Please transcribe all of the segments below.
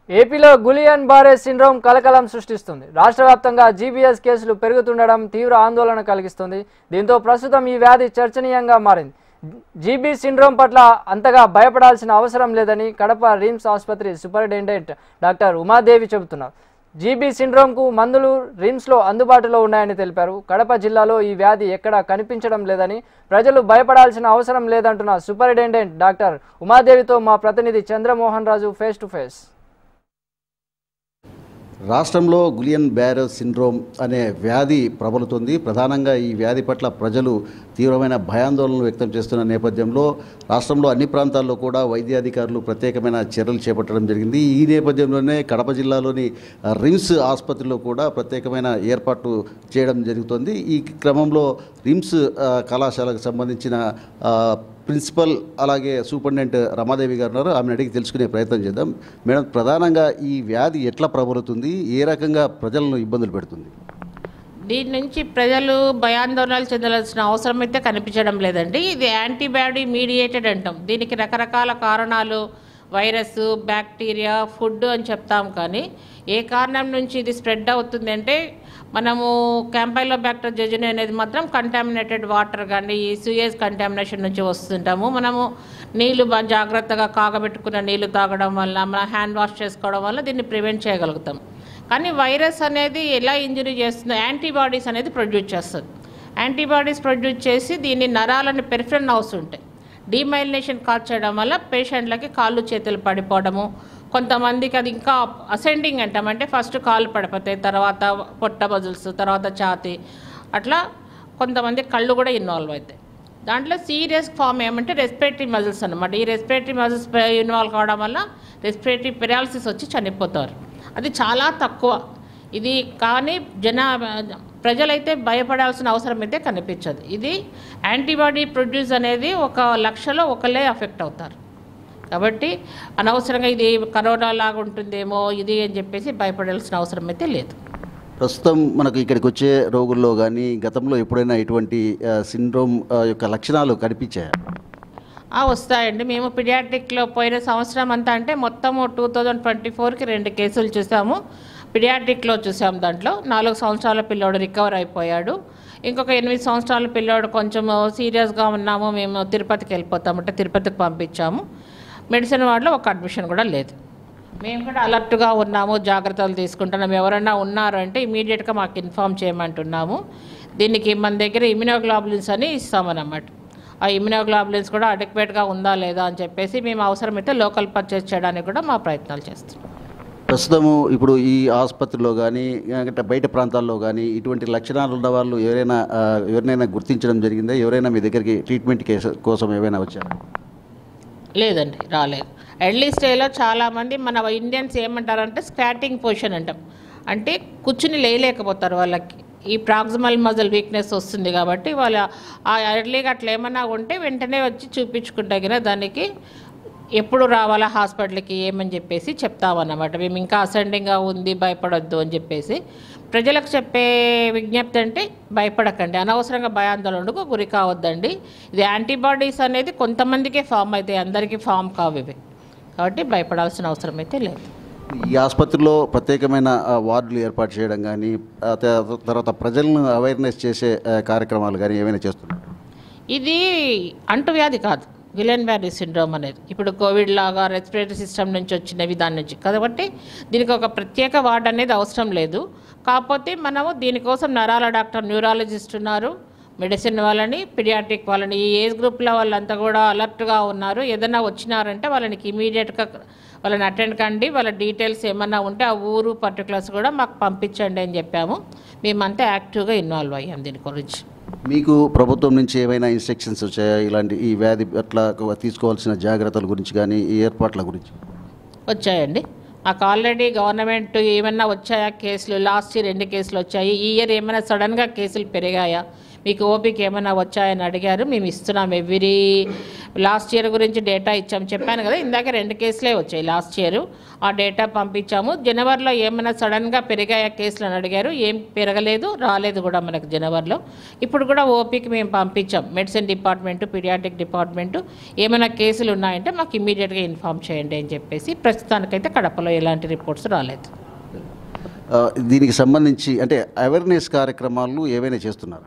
ఏపీలో Guillain బారే syndrome కలకలం సృష్టిస్తుంది. రాష్ట్ర వ్యాప్తంగా జీబీఎస్ కేసులు పెరుగుతుండడం తీవ్ర ఆందోళన కలిగిస్తుంది. దీంతో ప్రస్తుతం ఈ వ్యాధి చర్చనీయంగా మారింది. జీబీ సిండ్రోమ్ పట్ల అంతగా భయపడాల్సిన అవసరం లేదని కడప రిమ్స్ ఆసుపత్రి సూపరింటెండెంట్ డాక్టర్ ఉమాదేవి చెబుతున్నారు. జీబీ సిండ్రోమ్కు మందులు రిమ్స్లో అందుబాటులో ఉన్నాయని తెలిపారు. కడప జిల్లాలో ఈ వ్యాధి ఎక్కడా కనిపించడం లేదని, ప్రజలు భయపడాల్సిన అవసరం లేదంటున్న సూపరింటెండెంట్ డాక్టర్ ఉమాదేవితో మా ప్రతినిధి చంద్రమోహన్ రాజు ఫేస్ టు ఫేస్. రాష్ట్రంలో గులియన్ బ్యారే సిండ్రోమ్ అనే వ్యాధి ప్రబలుతుంది. ప్రధానంగా ఈ వ్యాధి పట్ల ప్రజలు తీవ్రమైన భయాందోళనలు వ్యక్తం చేస్తున్న నేపథ్యంలో రాష్ట్రంలో అన్ని ప్రాంతాల్లో కూడా వైద్యాధికారులు ప్రత్యేకమైన చర్యలు చేపట్టడం జరిగింది. ఈ నేపథ్యంలోనే కడప జిల్లాలోని రిమ్స్ ఆసుపత్రిలో కూడా ప్రత్యేకమైన ఏర్పాట్లు చేయడం జరుగుతుంది. ఈ క్రమంలో రిమ్స్ కళాశాలకు సంబంధించిన ప్రిన్సిపల్ అలాగే సూపరింటెండెంట్ రమాదేవి గారు ఉన్నారు. ఆమెను అడిగి తెలుసుకునే ప్రయత్నం చేద్దాం. మేడం, ప్రధానంగా ఈ వ్యాధి ఎట్లా ప్రబలుతుంది, ఏ రకంగా ప్రజలను ఇబ్బందులు పెడుతుంది? దీని నుంచి ప్రజలు భయాందోళనలు చెందాల్సిన అవసరం అయితే కనిపించడం లేదండి. ఇది యాంటీబాడీ మీడియేటెడ్ అంటాం. దీనికి రకరకాల కారణాలు, వైరస్, బ్యాక్టీరియా, ఫుడ్ అని చెప్తాం. కానీ ఏ కారణం నుంచి ఇది స్ప్రెడ్ అవుతుంది అంటే మనము క్యాంపైలోబాక్టర్ జెజుని అనేది మాత్రం కంటామినేటెడ్ వాటర్ కానీ ఈ సూయేజ్ కంటామినేషన్ నుంచి వస్తుంటాము. మనము నీళ్ళు జాగ్రత్తగా కాగబెట్టుకున్న నీళ్ళు తాగడం వల్ల, మన హ్యాండ్ వాష్ చేసుకోవడం వల్ల దీన్ని ప్రివెంట్ చేయగలుగుతాం. కానీ వైరస్ అనేది ఎలా ఇంజరీ చేస్తుందో యాంటీబాడీస్ అనేది ప్రొడ్యూస్ చేస్తుంది. యాంటీబాడీస్ ప్రొడ్యూస్ చేసి దీన్ని నరాలని పెరిఫెరల్ నర్వ్స్ ఉంటాయి, డీమైలినేషన్ కాజ్ చేయడం వల్ల పేషెంట్లకి కాళ్ళు చేతులు పడిపోవడము, కొంతమందికి అది ఇంకా అసెండింగ్ అంటాం. అంటే ఫస్ట్ కాళ్ళు పడిపోతాయి, తర్వాత పొట్ట మజిల్స్, తర్వాత ఛాతీ, అట్లా కొంతమంది కళ్ళు కూడా ఇన్వాల్వ్ అవుతాయి. దాంట్లో సీరియస్ ఫామ్ ఏమంటే రెస్పిరేటరీ మజిల్స్ అనమాట. ఈ రెస్పిరేటరీ మజిల్స్ ఇన్వాల్వ్ కావడం వల్ల రెస్పిరేటరీ పెరాలసిస్ వచ్చి చనిపోతారు. అది చాలా తక్కువ ఇది. కానీ ప్రజలైతే భయపడాల్సిన అవసరం అయితే కనిపించదు. ఇది యాంటీబాడీ ప్రొడ్యూస్ అనేది 1,00,000లో ఒకళ్ళే అఫెక్ట్ అవుతారు. కాబట్టి అనవసరంగా ఇది కరోనా లాగా ఉంటుందేమో ఇది అని చెప్పేసి భయపడాల్సిన అవసరం అయితే లేదు. ప్రస్తుతం మనకు ఇక్కడికి వచ్చే రోగుల్లో కానీ గతంలో ఎప్పుడైనా ఇటువంటి సిండ్రోమ్ యొక్క లక్షణాలు కనిపించాయా? వస్తాయండి. మేము పిడియాట్రిక్లో పోయిన సంవత్సరం అంతా అంటే మొత్తము 2024కి 2 కేసులు చూసాము. పిడియాట్రిక్లో చూసాము. దాంట్లో 4 సంవత్సరాల పిల్లోడు రికవర్ అయిపోయాడు. ఇంకొక 8 సంవత్సరాల పిల్లోడు కొంచెం సీరియస్గా ఉన్నాము, మేము తిరుపతికి వెళ్ళిపోతామంటే తిరుపతికి పంపించాము. మెడిసిన్ వార్డులో ఒక అడ్మిషన్ కూడా లేదు. మేము కూడా అలర్ట్గా ఉన్నాము, జాగ్రత్తలు తీసుకుంటున్నాము. ఎవరైనా ఉన్నారంటే ఇమీడియట్గా మాకు ఇన్ఫామ్ చేయమంటున్నాము. దీనికి మన దగ్గర ఇమ్యునోగ్లోబులిన్స్ అని ఇస్తామన్నమాట. ఆ ఇమ్యునోగ్లోబులిన్స్ కూడా అడెక్వేట్గా ఉందా లేదా అని చెప్పేసి మేము అవసరమైతే లోకల్ పర్చేస్ చేయడానికి కూడా మా ప్రయత్నాలు చేస్తున్నాం. ప్రస్తుతము ఇప్పుడు ఈ ఆసుపత్రిలో కానీ అంటే బయట ప్రాంతాల్లో కానీ ఇటువంటి లక్షణాలు ఉన్న వాళ్ళు ఎవరినైనా గుర్తించడం జరిగిందా? ఎవరైనా మీ దగ్గరికి ట్రీట్మెంట్ కోసం ఏమైనా వచ్చారా? లేదండి, రాలేదు. ఎర్లీ స్టేజ్లో చాలామంది మన ఇండియన్స్ ఏమంటారంటే స్క్వాటింగ్ పొజిషన్ అంటాం. అంటే కూర్చుని లేయలేకపోతారు. వాళ్ళకి ఈ ప్రాక్సిమల్ మజిల్ వీక్నెస్ వస్తుంది కాబట్టి వాళ్ళు ఆ ఎర్లీగా అట్లా ఏమన్నా ఉంటే వెంటనే వచ్చి చూపించుకుంటే దానికి ఎప్పుడు రావాలా హాస్పిటల్కి ఏమని చెప్పేసి చెప్తామన్నమాట. మేము ఇంకా అసెండింగ్గా ఉంది, భయపడొద్దు అని చెప్పేసి ప్రజలకు చెప్పే విజ్ఞప్తి అంటే భయపడకండి, అనవసరంగా భయాందోళనకు గురి కావద్దండి. ఇది యాంటీబాడీస్ అనేది కొంతమందికే ఫామ్ అవుతాయి, అందరికీ ఫామ్ కావు ఇవి. కాబట్టి భయపడాల్సిన అవసరం అయితే లేదు. ఈ ఆసుపత్రిలో ప్రత్యేకమైన వార్డులు ఏర్పాటు చేయడం కానీ తర్వాత ప్రజలను అవేర్నెస్ చేసే కార్యక్రమాలు కానీ ఏమైనా చేస్తున్నారు? ఇది అంటువ్యాధి కాదు గులియన్ బ్యారే సిండ్రోమ్ అనేది. ఇప్పుడు కోవిడ్ లాగా రెస్పిరేటరీ సిస్టమ్ నుంచి వచ్చినవి దాని నుంచి కాబట్టి దీనికి ఒక ప్రత్యేక వార్డు అనేది అవసరం లేదు. కాకపోతే మనము దీనికోసం నరాల డాక్టర్, న్యూరాలజిస్ట్ ఉన్నారు, మెడిసిన్ వాళ్ళని, పిడియాట్రిక్ వాళ్ళని, ఈ ఏజ్ గ్రూప్ల వాళ్ళంతా కూడా అలర్ట్గా ఉన్నారు. ఏదైనా వచ్చినారంటే వాళ్ళకి ఇమీడియట్గా వాళ్ళని అటెండ్ కండి. వాళ్ళ డీటెయిల్స్ ఏమన్నా ఉంటే ఆ ఊరు పర్టికులర్స్ కూడా మాకు పంపించండి అని చెప్పాము. మేమంతా యాక్టివ్గా ఇన్వాల్వ్ అయ్యాం దీని గురించి. మీకు ప్రభుత్వం నుంచి ఏమైనా ఇన్స్ట్రక్షన్స్ వచ్చాయా ఇలాంటి ఈ వ్యాధి అట్లా తీసుకోవాల్సిన జాగ్రత్తల గురించి కానీ ఈ ఏర్పాట్ల గురించి? వచ్చాయండి. మాకు ఆల్రెడీ గవర్నమెంట్ ఏమైనా వచ్చాయా కేసులు? లాస్ట్ ఇయర్ 2 కేసులు వచ్చాయి. ఈ ఇయర్ ఏమైనా సడన్గా కేసులు పెరిగాయా? మీకు ఓపీకి ఏమైనా వచ్చాయని అడిగారు. మేము ఇస్తున్నాం. ఎవ్రీ లాస్ట్ ఇయర్ గురించి డేటా ఇచ్చాము. చెప్పాను కదా, ఇందాక 2 కేసులే వచ్చాయి లాస్ట్ ఇయర్. ఆ డేటా పంపించాము. జనవరిలో ఏమైనా సడన్గా పెరిగాయా కేసులు అని అడిగారు. ఏం పెరగలేదు, రాలేదు కూడా మనకు జనవరిలో. ఇప్పుడు కూడా ఓపీకి మేము పంపించాం. మెడిసిన్ డిపార్ట్మెంటు, పీడియాట్రిక్ డిపార్ట్మెంటు ఏమైనా కేసులు ఉన్నాయంటే మాకు ఇమ్మీడియట్గా ఇన్ఫామ్ చేయండి అని చెప్పేసి. ప్రస్తుతానికైతే కడపలో ఎలాంటి రిపోర్ట్స్ రాలేదు. దీనికి సంబంధించి అంటే అవేర్నెస్ కార్యక్రమాలు ఏవైనా చేస్తున్నారు?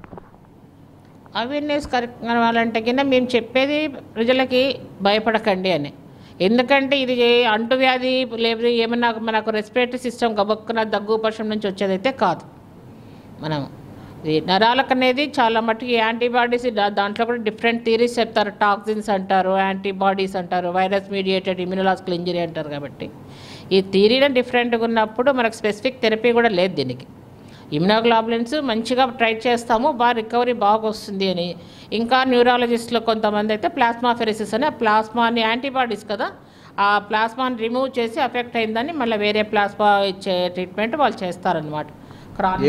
అవేర్నెస్ కార్యక్రమాలంటే కింద మేము చెప్పేది ప్రజలకి భయపడకండి అని. ఎందుకంటే ఇది అంటువ్యాధి లేదు, ఏమన్నా మనకు రెస్పిరేటరీ సిస్టమ్ గబక్కున దగ్గు పక్షం నుంచి వచ్చేదైతే కాదు. మనం ఈ నరాలకు అనేది చాలా మట్టుకు యాంటీబాడీస్, దాంట్లో కూడా డిఫరెంట్ థియరీస్ చెప్తారు. టాక్సిన్స్ అంటారు, యాంటీబాడీస్ అంటారు, వైరస్ మీడియేటెడ్ ఇమ్యూనలాజికల్ ఇంజరీ అంటారు. కాబట్టి ఈ థియరీలో డిఫరెంట్గా ఉన్నప్పుడు మనకు స్పెసిఫిక్ థెరపీ కూడా లేదు దీనికి. ఇమ్యునోగ్లోబులిన్స్ మంచిగా ట్రై చేస్తాము, బాగా రికవరీ బాగా వస్తుంది అని. ఇంకా న్యూరాలజిస్ట్లో కొంతమంది అయితే ప్లాస్మాఫెరెసిస్ అని, ఆ ప్లాస్మాని యాంటీబాడీస్ కదా, ఆ ప్లాస్మాని రిమూవ్ చేసి ఎఫెక్ట్ అయిందని మళ్ళీ వేరే ప్లాస్మా ఇచ్చే ట్రీట్మెంట్ వాళ్ళు చేస్తారనమాట.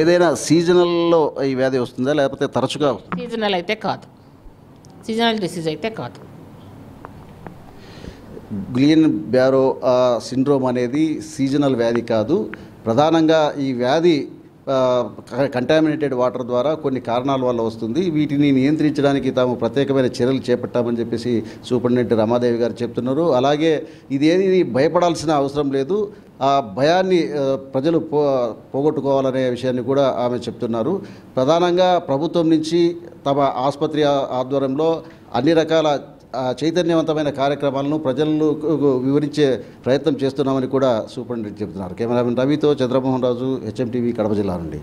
ఏదైనా సీజనల్లో ఈ వ్యాధి వస్తుందా లేకపోతే తరచుగా? సీజనల్ అయితే కాదు, సీజనల్ డిసీజ్ అయితే కాదు. గులియన్ బ్యారో సిండ్రోమ్ అనేది సీజనల్ వ్యాధి కాదు. ప్రధానంగా ఈ వ్యాధి కంటామినేటెడ్ వాటర్ ద్వారా కొన్ని కారణాల వల్ల వస్తుంది. వీటిని నియంత్రించడానికి తాము ప్రత్యేకమైన చర్యలు చేపట్టామని చెప్పేసి సూపరింటెండెంట్ రమాదేవి గారు చెప్తున్నారు. అలాగే ఇదేది భయపడాల్సిన అవసరం లేదు, ఆ భయాన్ని ప్రజలు పోగొట్టుకోవాలనే విషయాన్ని కూడా ఆమె చెప్తున్నారు. ప్రధానంగా ప్రభుత్వం నుంచి తమ ఆసుపత్రి ఆధ్వర్యంలో అన్ని రకాల చైతన్యవంతమైన కార్యక్రమాలను ప్రజలకు వివరించే ప్రయత్నం చేస్తున్నామని కూడా సూపరింటెండెంట్ చెబుతున్నారు. కెమెరామెన్ రవితో చంద్రమోహన్ రాజు, HMTV, కడప జిల్లా నుండి.